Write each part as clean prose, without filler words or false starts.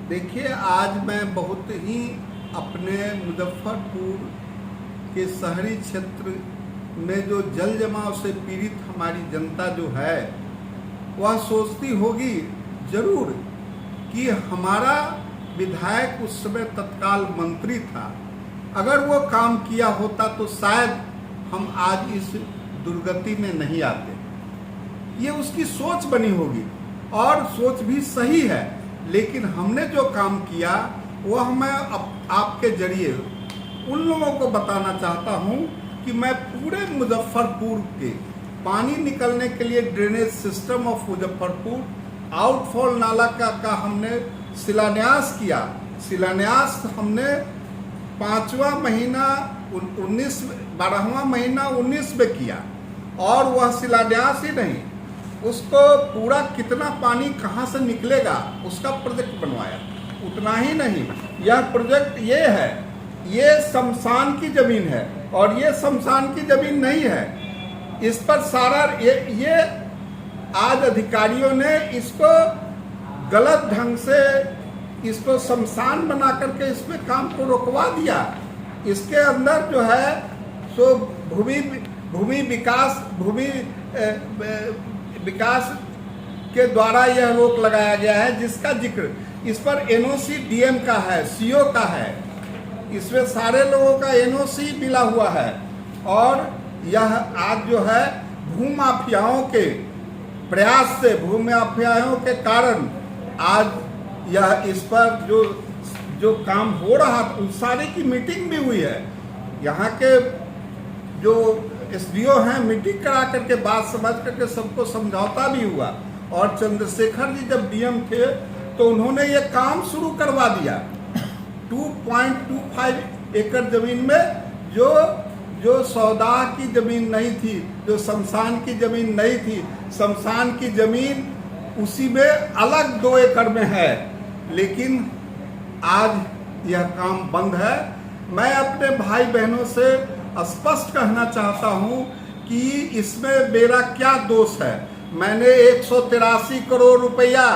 देखिए, आज मैं बहुत ही अपने मुजफ्फरपुर के शहरी क्षेत्र में जो जल जमाव से पीड़ित हमारी जनता जो है वह सोचती होगी जरूर कि हमारा विधायक उस समय तत्काल मंत्री था, अगर वो काम किया होता तो शायद हम आज इस दुर्गति में नहीं आते। ये उसकी सोच बनी होगी और सोच भी सही है, लेकिन हमने जो काम किया वह मैं आपके जरिए उन लोगों को बताना चाहता हूं कि मैं पूरे मुजफ्फरपुर के पानी निकलने के लिए drainage system of Muzaffarpur outfall नाला का हमने शिलान्यास किया। शिलान्यास हमने 5वां महीना 12वां महीना 19 में किया, और वह शिलान्यास ही नहीं, उसको पूरा कितना पानी कहाँ से निकलेगा उसका प्रोजेक्ट बनवाया। उतना ही नहीं, यह प्रोजेक्ट ये है, ये शमशान की जमीन है और ये शमशान की जमीन नहीं है। इस पर सारा ये आज अधिकारियों ने इसको गलत ढंग से इसको शमशान बना करके इसमें काम को रोकवा दिया। इसके अंदर जो है सो भूमि विकास के द्वारा यह रोक लगाया गया है, जिसका जिक्र इस पर एनओसी डीएम का है, सीओ का है, इसमें सारे लोगों का एनओसी मिला हुआ है। और यह आज जो है भूमाफियाओं के प्रयास से, भूमाफियाओं के कारण आज यह इस पर जो काम हो रहा था उन सारे की मीटिंग भी हुई है। यहाँ के जो एसडीओ हैं मीटिंग करा करके बात समझ करके सबको समझौता भी हुआ, और चंद्रशेखर जी जब डीएम थे तो उन्होंने ये काम शुरू करवा दिया। 2.25 एकड़ जमीन में जो सौदा की जमीन नहीं थी, जो शमशान की जमीन नहीं थी, शमशान की जमीन उसी में अलग 2 एकड़ में है, लेकिन आज यह काम बंद है। मैं अपने भाई बहनों से स्पष्ट कहना चाहता हूं कि इसमें मेरा क्या दोष है। मैंने 183 करोड़ रुपया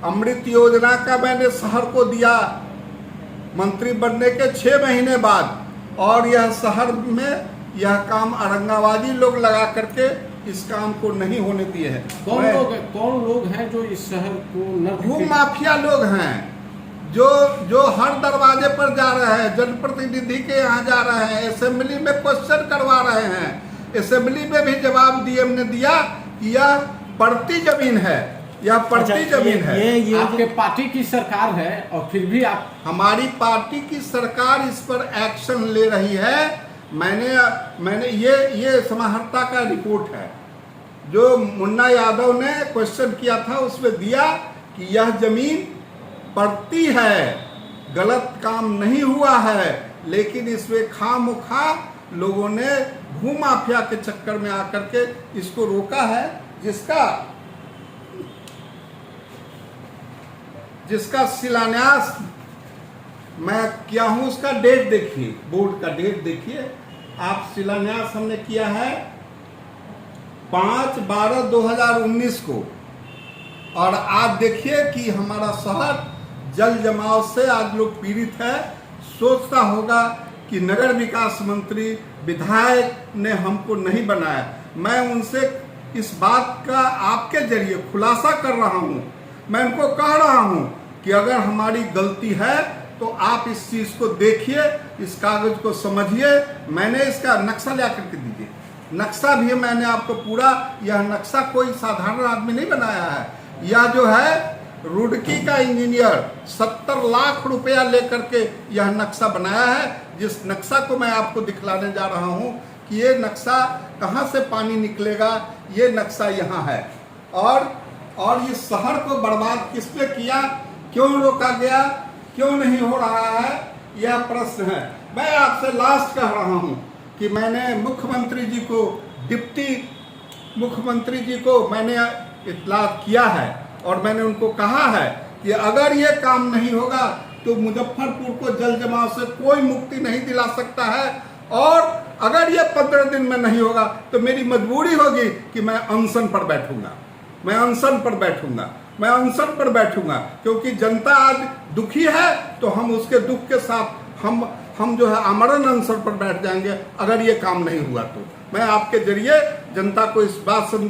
अमृत योजना का मैंने शहर को दिया मंत्री बनने के 6 महीने बाद, और यह शहर में यह काम औरंगाबादी लोग लगा करके इस काम को नहीं होने दिए हैं। कौन लोग हैं जो इस शहर को भूमाफिया लोग हैं, जो हर दरवाजे पर जा रहे हैं, जनप्रतिनिधि के यहाँ जा रहे हैं, असेंबली में क्वेश्चन करवा रहे हैं। असेंबली में भी जवाब डीएम ने दिया कि यह पड़ती जमीन है, यह पड़ती जमीन है। ये आपके पार्टी की सरकार है और फिर भी आप, हमारी पार्टी की सरकार इस पर एक्शन ले रही है। मैंने ये समाहर्ता का रिपोर्ट है जो मुन्ना यादव ने क्वेश्चन किया था, उसमें दिया कि यह जमीन पड़ती है, गलत काम नहीं हुआ है, लेकिन इसमें खामोखा लोगों ने भूमाफिया के चक्कर में आकर के इसको रोका है, जिसका शिलान्यास मैं किया हूं। उसका डेट देखिए, बोर्ड का डेट देखिए आप। शिलान्यास हमने किया है 5/12/2019 को, और आज देखिए कि हमारा शहर जल जमाव से आज लोग पीड़ित है। सोचता होगा कि नगर विकास मंत्री विधायक ने हमको नहीं बनाया। मैं उनसे इस बात का आपके जरिए खुलासा कर रहा हूं। मैं उनको कह रहा हूं कि अगर हमारी गलती है तो आप इस चीज को देखिए, इस कागज को समझिए। मैंने इसका नक्शा ला करके दीजिए, नक्शा भी मैंने आपको पूरा, यह नक्शा कोई साधारण आदमी नहीं बनाया है। यह जो है रुड़की का इंजीनियर 70 लाख रुपया लेकर के यह नक्शा बनाया है, जिस नक्शा को मैं आपको दिखलाने जा रहा हूं कि ये नक्शा कहां से पानी निकलेगा, ये नक्शा यहाँ है। और इस शहर को बर्बाद किसने किया, क्यों रोका गया, क्यों नहीं हो रहा है, यह प्रश्न है। मैं आपसे लास्ट कह रहा हूं कि मैंने मुख्यमंत्री जी को, डिप्टी मुख्यमंत्री जी को मैंने इत्तला किया है, और मैंने उनको कहा है कि अगर ये काम नहीं होगा तो मुजफ्फरपुर को जल जमाव से कोई मुक्ति नहीं दिला सकता है, और अगर ये 15 दिन में नहीं होगा तो मेरी मजबूरी होगी कि मैं अनशन पर बैठूंगा। मैं अनशन पर बैठूंगा, क्योंकि जनता आज दुखी है तो हम उसके दुख के साथ हम जो है आमरण अनशन पर बैठ जाएंगे अगर ये काम नहीं हुआ तो। मैं आपके जरिए जनता को इस बात से